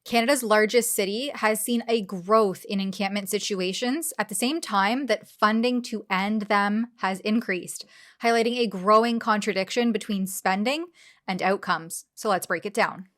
Canada's largest city has seen a growth in encampment situations at the same time that funding to end them has increased, highlighting a growing contradiction between spending and outcomes. So let's break it down.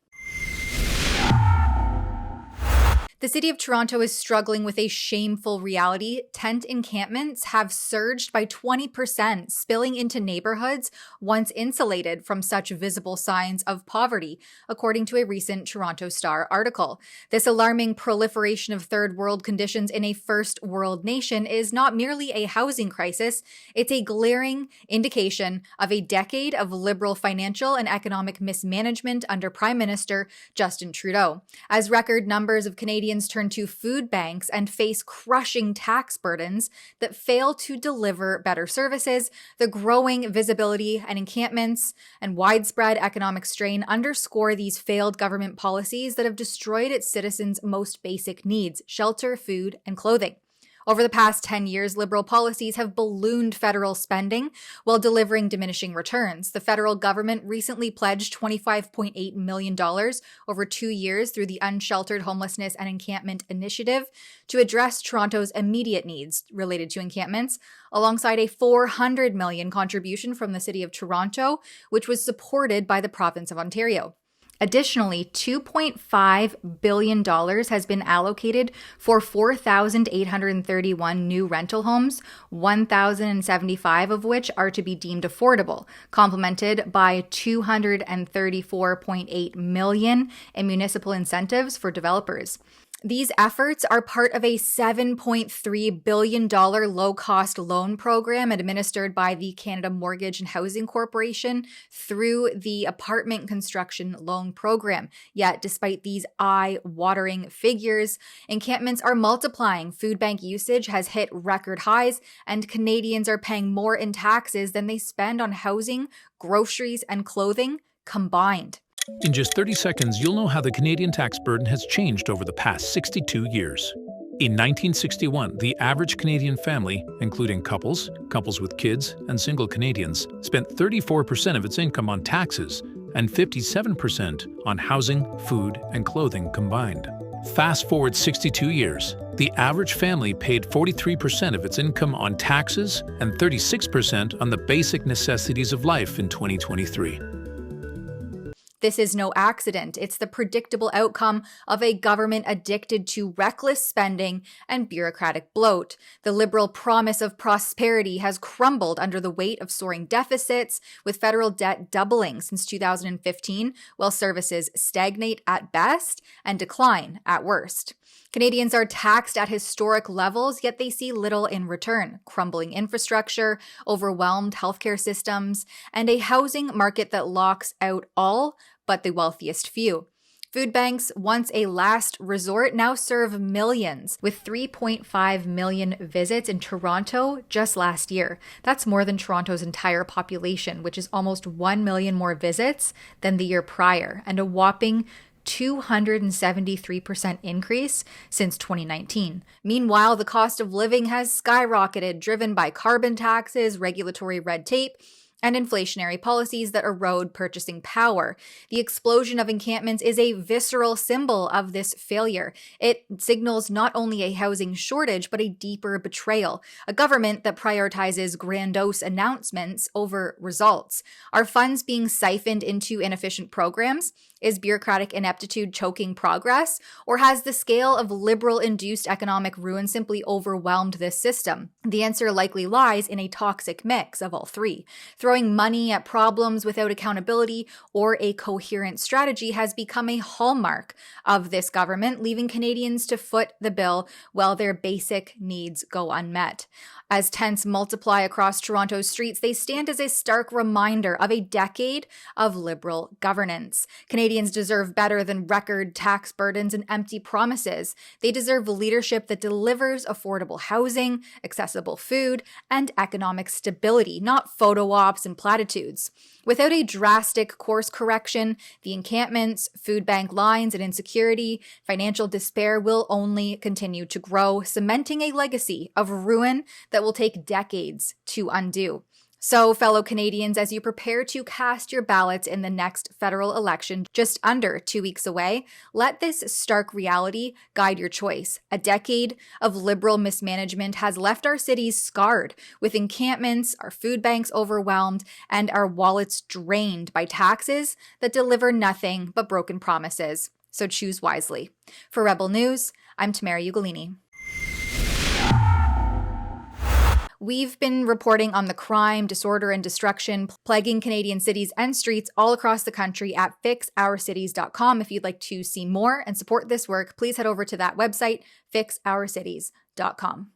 The city of Toronto is struggling with a shameful reality. Tent encampments have surged by 20%, spilling into neighborhoods once insulated from such visible signs of poverty, according to a recent Toronto Star article. This alarming proliferation of third world conditions in a first world nation is not merely a housing crisis, it's a glaring indication of a decade of liberal financial and economic mismanagement under Prime Minister Justin Trudeau. As record numbers of Canadians turn to food banks and face crushing tax burdens that fail to deliver better services, the growing visibility and encampments and widespread economic strain underscore these failed government policies that have destroyed its citizens' most basic needs: shelter, food, and clothing. Over the past 10 years, Liberal policies have ballooned federal spending while delivering diminishing returns. The federal government recently pledged $25.8 million over 2 years through the Unsheltered Homelessness and Encampment Initiative to address Toronto's immediate needs related to encampments, alongside a $400 million contribution from the City of Toronto, which was supported by the province of Ontario. Additionally, $2.5 billion has been allocated for 4,831 new rental homes, 1,075 of which are to be deemed affordable, complemented by $234.8 million in municipal incentives for developers. These efforts are part of a $7.3 billion low-cost loan program administered by the Canada Mortgage and Housing Corporation through the Apartment Construction Loan Program. Yet, despite these eye-watering figures, encampments are multiplying, food bank usage has hit record highs, and Canadians are paying more in taxes than they spend on housing, groceries, and clothing combined. In just 30 seconds, you'll know how the Canadian tax burden has changed over the past 62 years. In 1961, the average Canadian family, including couples with kids, and single Canadians, spent 34% of its income on taxes and 57% on housing, food, and clothing combined. Fast forward 62 years, the average family paid 43% of its income on taxes and 36% on the basic necessities of life in 2023. This is no accident. It's the predictable outcome of a government addicted to reckless spending and bureaucratic bloat. The Liberal promise of prosperity has crumbled under the weight of soaring deficits, with federal debt doubling since 2015, while services stagnate at best and decline at worst. Canadians are taxed at historic levels, yet they see little in return: crumbling infrastructure, overwhelmed healthcare systems, and a housing market that locks out all but the wealthiest few. Food banks, once a last resort, now serve millions, with 3.5 million visits in Toronto just last year. That's more than Toronto's entire population, which is almost 1 million more visits than the year prior, and a whopping 273% increase since 2019. Meanwhile, the cost of living has skyrocketed, driven by carbon taxes, regulatory red tape, and inflationary policies that erode purchasing power. The explosion of encampments is a visceral symbol of this failure. It signals not only a housing shortage, but a deeper betrayal, a government that prioritizes grandiose announcements over results. Are funds being siphoned into inefficient programs? Is bureaucratic ineptitude choking progress? Or has the scale of Liberal-induced economic ruin simply overwhelmed this system? The answer likely lies in a toxic mix of all three. Throwing money at problems without accountability or a coherent strategy has become a hallmark of this government, leaving Canadians to foot the bill while their basic needs go unmet. As tents multiply across Toronto's streets, they stand as a stark reminder of a decade of Liberal governance. Canadians deserve better than record tax burdens and empty promises. They deserve leadership that delivers affordable housing, accessible food, and economic stability, not photo ops and platitudes. Without a drastic course correction, the encampments, food bank lines, and insecurity, financial despair will only continue to grow, cementing a legacy of ruin that will take decades to undo. So, fellow Canadians, as you prepare to cast your ballots in the next federal election, just under 2 weeks away, let this stark reality guide your choice. A decade of liberal mismanagement has left our cities scarred, with encampments, our food banks overwhelmed, and our wallets drained by taxes that deliver nothing but broken promises. So choose wisely. For Rebel News, I'm Tamara Ugolini. We've been reporting on the crime, disorder, and destruction plaguing Canadian cities and streets all across the country at fixourcities.com. If you'd like to see more and support this work, please head over to that website, fixourcities.com.